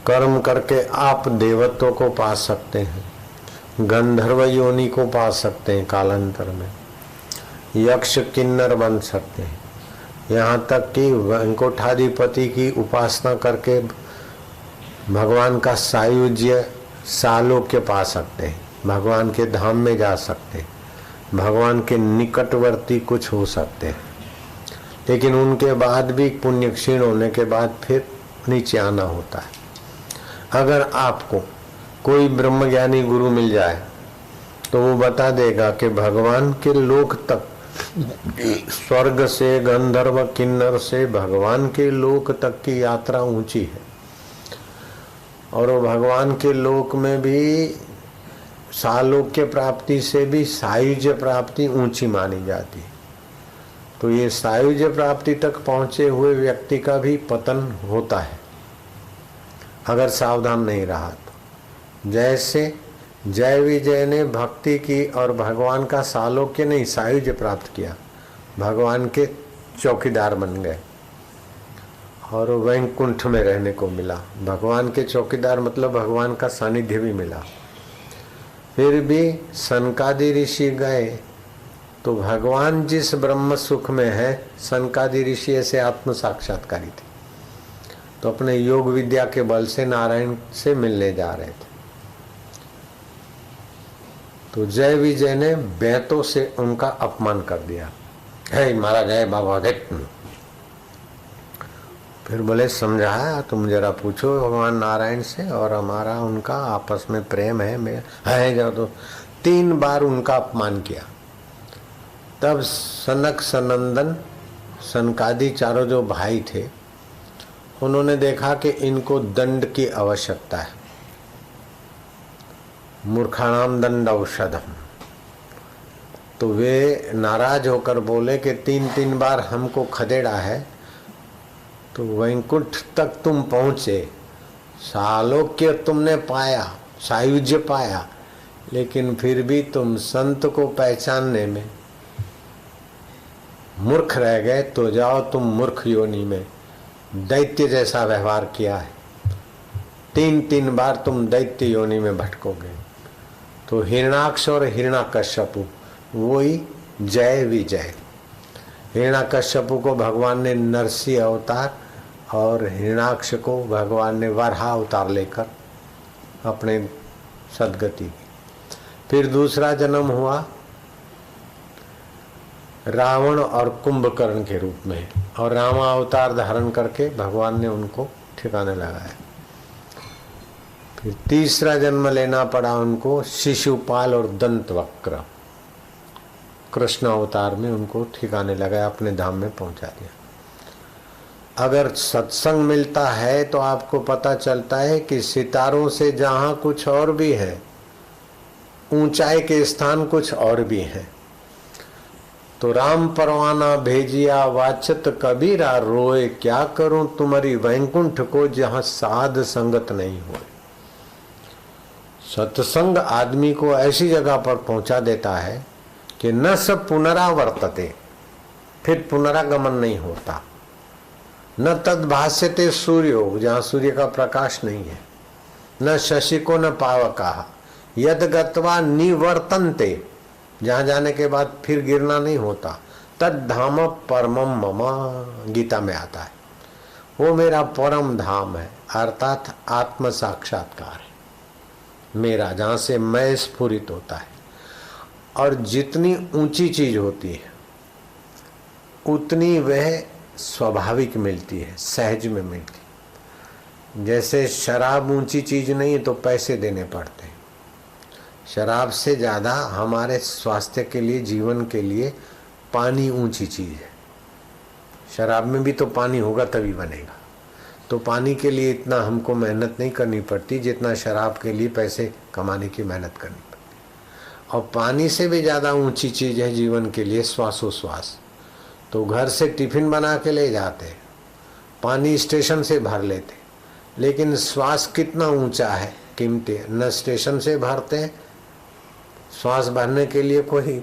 कर्म करके आप देवत्व को पा सकते हैं, गंधर्व योनि को पा सकते हैं, कालांतर में यक्ष किन्नर बन सकते हैं। यहाँ तक कि वैकुंठाधिपति की उपासना करके भगवान का सायुज्य सालोक्य पा सकते हैं, भगवान के धाम में जा सकते हैं, भगवान के निकटवर्ती कुछ हो सकते हैं। लेकिन उनके बाद भी पुण्य क्षीण होने के बाद फिर नीचे आना होता है। अगर आपको कोई ब्रह्मज्ञानी गुरु मिल जाए तो वो बता देगा कि भगवान के लोक तक, स्वर्ग से गंधर्व किन्नर से भगवान के लोक तक की यात्रा ऊंची है, और वो भगवान के लोक में भी सालोक्य प्राप्ति से भी सायुज्य प्राप्ति ऊंची मानी जाती है। तो ये सायुज्य प्राप्ति तक पहुंचे हुए व्यक्ति का भी पतन होता है अगर सावधान नहीं रहा तो। जैसे जय विजय ने भक्ति की और भगवान का सालोक्य नहीं सायुज्य प्राप्त किया, भगवान के चौकीदार बन गए और वैकुंठ में रहने को मिला। भगवान के चौकीदार मतलब भगवान का सानिध्य भी मिला। फिर भी सनकादि ऋषि गए तो भगवान जिस ब्रह्म सुख में है, सनकादि ऋषि ऐसे आत्म साक्षात्कारी थे, तो अपने योग विद्या के बल से नारायण से मिलने जा रहे थे। तो जय विजय ने बैतों से उनका अपमान कर दिया, है महाराज जय बाबा देख। फिर बोले समझाया तुम जरा पूछो भगवान नारायण से, और हमारा उनका आपस में प्रेम है जब तो 3 बार उनका अपमान किया। तब सनक सनंदन सनकादि चारों जो भाई थे उन्होंने देखा कि इनको दंड की आवश्यकता है, मूर्खाणाम दंड औषधम। तो वे नाराज होकर बोले कि 3 बार हमको खदेड़ा है, तो वैकुंठ तक तुम पहुँचे, सालोक्य तुमने पाया, सायुज्य पाया, लेकिन फिर भी तुम संत को पहचानने में मूर्ख रह गए। तो जाओ तुम मूर्ख योनि में, दैत्य जैसा व्यवहार किया है, 3 बार तुम दैत्य योनि में भटकोगे। तो हिरणाक्ष और हिरणाकश्यपु वही जय विजय। हिरणाकश्यपु को भगवान ने नरसिंह अवतार और हिरणाक्ष को भगवान ने वराह अवतार लेकर अपने सदगति की। फिर दूसरा जन्म हुआ रावण और कुंभकर्ण के रूप में, और रामा अवतार धारण करके भगवान ने उनको ठिकाने लगाया। फिर तीसरा जन्म लेना पड़ा उनको शिशुपाल और दंतवक्र, कृष्ण अवतार में उनको ठिकाने लगाया, अपने धाम में पहुंचा दिया। अगर सत्संग मिलता है तो आपको पता चलता है कि सितारों से जहां कुछ और भी है, ऊंचाई के स्थान कुछ और भी है। तो राम परवाना भेजिया वाचत कबीरा, रोए क्या करूं तुम्हारी वैकुंठ को जहां साध संगत नहीं हो। सत्संग आदमी को ऐसी जगह पर पहुंचा देता है कि न सब पुनरावर्तते, फिर पुनरागमन नहीं होता। न तद भाष्यते सूर्यो, जहां सूर्य का प्रकाश नहीं है, न शशिको न पावका, यद गत्वा निवर्तन्ते, जहां जाने के बाद फिर गिरना नहीं होता। तद धाम परमम ममा, गीता में आता है, वो मेरा परम धाम है, अर्थात आत्म साक्षात्कार है मेरा, जहां से मैं स्फुरित होता है। और जितनी ऊंची चीज होती है उतनी वह स्वाभाविक मिलती है, सहज में मिलती है। जैसे शराब ऊंची चीज नहीं है तो पैसे देने पड़ते हैं, शराब से ज़्यादा हमारे स्वास्थ्य के लिए, जीवन के लिए पानी ऊंची चीज़ है। शराब में भी तो पानी होगा तभी बनेगा, तो पानी के लिए इतना हमको मेहनत नहीं करनी पड़ती जितना शराब के लिए पैसे कमाने की मेहनत करनी पड़ती। और पानी से भी ज़्यादा ऊंची चीज़ है जीवन के लिए श्वासोश्वास। तो घर से टिफिन बना के ले जाते, पानी स्टेशन से भर लेते, लेकिन श्वास कितना ऊंचा है, कीमती है। न स्टेशन से भरते हैं, श्वास भरने के लिए कोई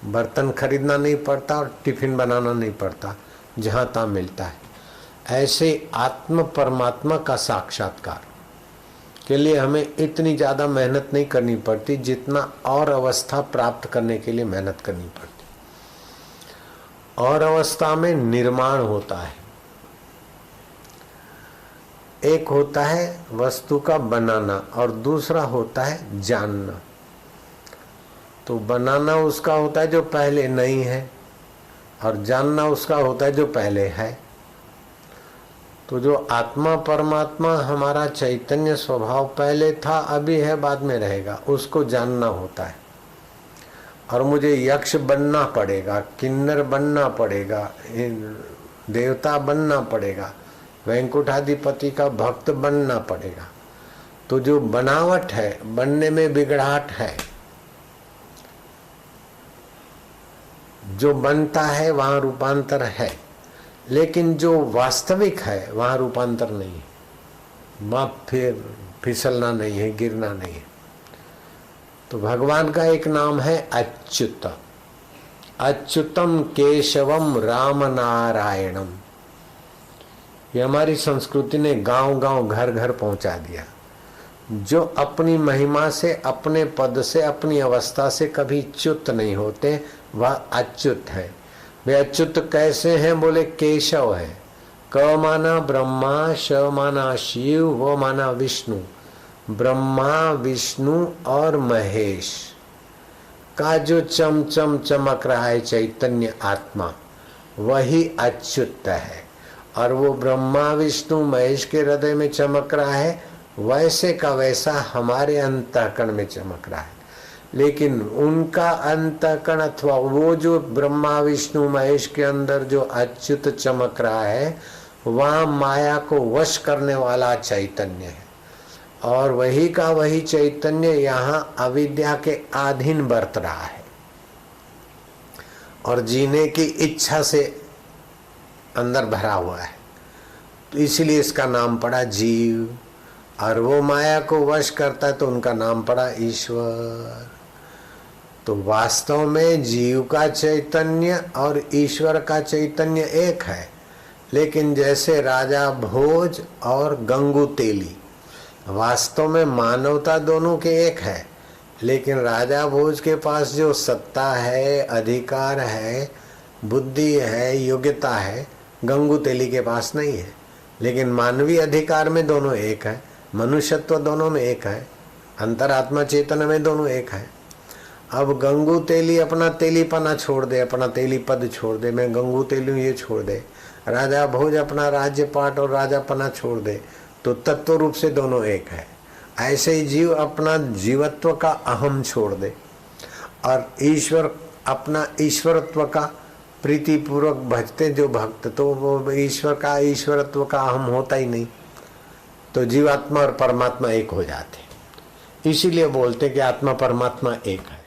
बर्तन खरीदना नहीं पड़ता और टिफिन बनाना नहीं पड़ता, जहाँ तहाँ मिलता है। ऐसे आत्म परमात्मा का साक्षात्कार के लिए हमें इतनी ज़्यादा मेहनत नहीं करनी पड़ती जितना और अवस्था प्राप्त करने के लिए मेहनत करनी पड़ती। और अवस्था में निर्माण होता है, एक होता है वस्तु का बनाना और दूसरा होता है जानना। तो बनाना उसका होता है जो पहले नहीं है, और जानना उसका होता है जो पहले है। तो जो आत्मा परमात्मा हमारा चैतन्य स्वभाव पहले था, अभी है, बाद में रहेगा, उसको जानना होता है। और मुझे यक्ष बनना पड़ेगा, किन्नर बनना पड़ेगा, देवता बनना पड़ेगा, वैकुंठाधिपति का भक्त बनना पड़ेगा। तो जो बनावट है, बनने में बिगड़ाहट है, जो बनता है वहां रूपांतर है, लेकिन जो वास्तविक है वहां रूपांतर नहीं है, वहां फिर फिसलना नहीं है, गिरना नहीं है। तो भगवान का एक नाम है अच्युत, अच्युतम केशवम राम नारायणम। ये हमारी संस्कृति ने गांव गांव घर घर पहुंचा दिया। जो अपनी महिमा से, अपने पद से, अपनी अवस्था से कभी च्युत नहीं होते, वह अच्युत है। वे अच्युत कैसे हैं? बोले केशव है। क माना ब्रह्मा, श माना शिव, वो माना विष्णु। ब्रह्मा, विष्णु और महेश का जो चमचम चमक रहा है चैतन्य आत्मा, वही अच्युत है। और वो ब्रह्मा, विष्णु, महेश के हृदय में चमक रहा है, वैसे का वैसा हमारे अंतःकरण में चमक रहा है। लेकिन उनका अंतःकरण अथवा वो जो ब्रह्मा, विष्णु, महेश के अंदर जो अच्युत चमक रहा है, वह माया को वश करने वाला चैतन्य है। और वही का वही चैतन्य यहाँ अविद्या के अधीन बरत रहा है और जीने की इच्छा से अंदर भरा हुआ है। तो इसलिए इसका नाम पड़ा जीव। और वो माया को वश करता है तो उनका नाम पड़ा ईश्वर। तो वास्तव में जीव का चैतन्य और ईश्वर का चैतन्य एक है। लेकिन जैसे राजा भोज और गंगू तेली, वास्तव में मानवता दोनों के एक है, लेकिन राजा भोज के पास जो सत्ता है, अधिकार है, बुद्धि है, योग्यता है, गंगू तेली के पास नहीं है। लेकिन मानवीय अधिकार में दोनों एक है, मनुष्यत्व दोनों में एक है, अंतरात्मा चेतन में दोनों एक है। अब गंगू तेली अपना तेलीपना छोड़ दे, अपना तेली पद छोड़ दे, मैं गंगू तेली ये छोड़ दे, राजा भोज अपना राज्य पाट और राजापना छोड़ दे, तो तत्व रूप से दोनों एक है। ऐसे ही जीव अपना जीवत्व का अहम छोड़ दे और ईश्वर अपना ईश्वरत्व का प्रीति पूर्वक भजते जो भक्त, तो वो ईश्वर का ईश्वरत्व का अहम होता ही नहीं। तो जीवात्मा और परमात्मा एक हो जाते। इसीलिए बोलते कि आत्मा परमात्मा एक है।